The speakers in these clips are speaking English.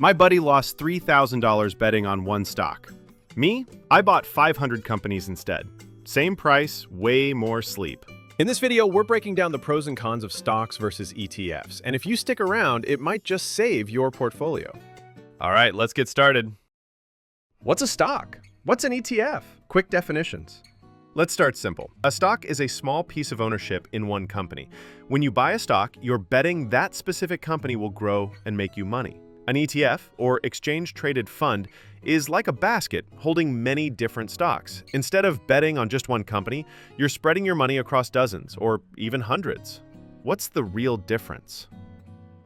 My buddy lost $3,000 betting on one stock. Me, I bought 500 companies instead. Same price, way more sleep. In this video, we're breaking down the pros and cons of stocks versus ETFs, and if you stick around, it might just save your portfolio. All right, let's get started. What's a stock? What's an ETF? Quick definitions. Let's start simple. A stock is a small piece of ownership in one company. When you buy a stock, you're betting that specific company will grow and make you money. An ETF, or exchange-traded fund, is like a basket holding many different stocks. Instead of betting on just one company, you're spreading your money across dozens or even hundreds. What's the real difference?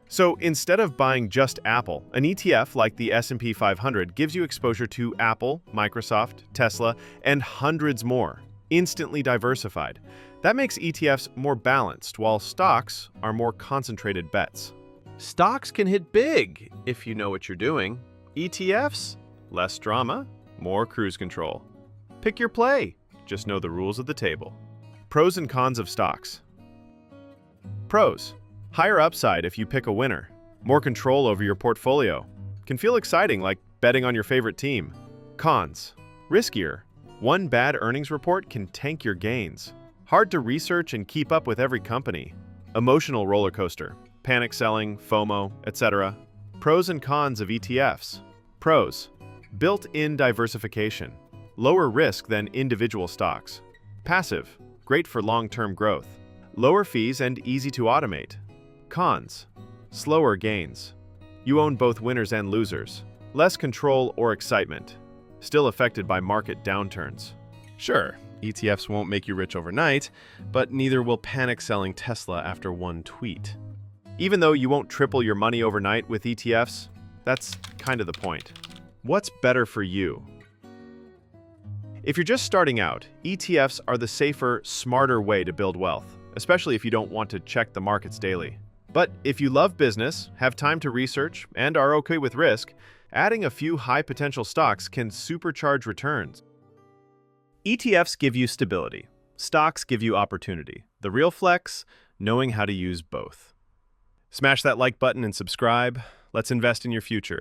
So instead of buying just Apple, an ETF like the S&P 500 gives you exposure to Apple, Microsoft, Tesla, and hundreds more, instantly diversified. That makes ETFs more balanced, while stocks are more concentrated bets. Stocks can hit big if you know what you're doing. ETFs? Less drama, more cruise control. Pick your play. Just know the rules of the table. Pros and cons of stocks. Pros: higher upside if you pick a winner. More control over your portfolio. Can feel exciting, like betting on your favorite team. Cons: riskier. One bad earnings report can tank your gains. Hard to research and keep up with every company. Emotional roller coaster. Panic selling, FOMO, etc. Pros and cons of ETFs. Pros: built-in diversification. Lower risk than individual stocks. Passive. Great for long-term growth. Lower fees and easy to automate. Cons: slower gains. You own both winners and losers. Less control or excitement. Still affected by market downturns. Sure, ETFs won't make you rich overnight, but neither will panic selling Tesla after one tweet. Even though you won't triple your money overnight with ETFs, that's kind of the point. What's better for you? If you're just starting out, ETFs are the safer, smarter way to build wealth, especially if you don't want to check the markets daily. But if you love business, have time to research, and are okay with risk, adding a few high-potential stocks can supercharge returns. ETFs give you stability. Stocks give you opportunity. The real flex, knowing how to use both. Smash that like button and subscribe. Let's invest in your future.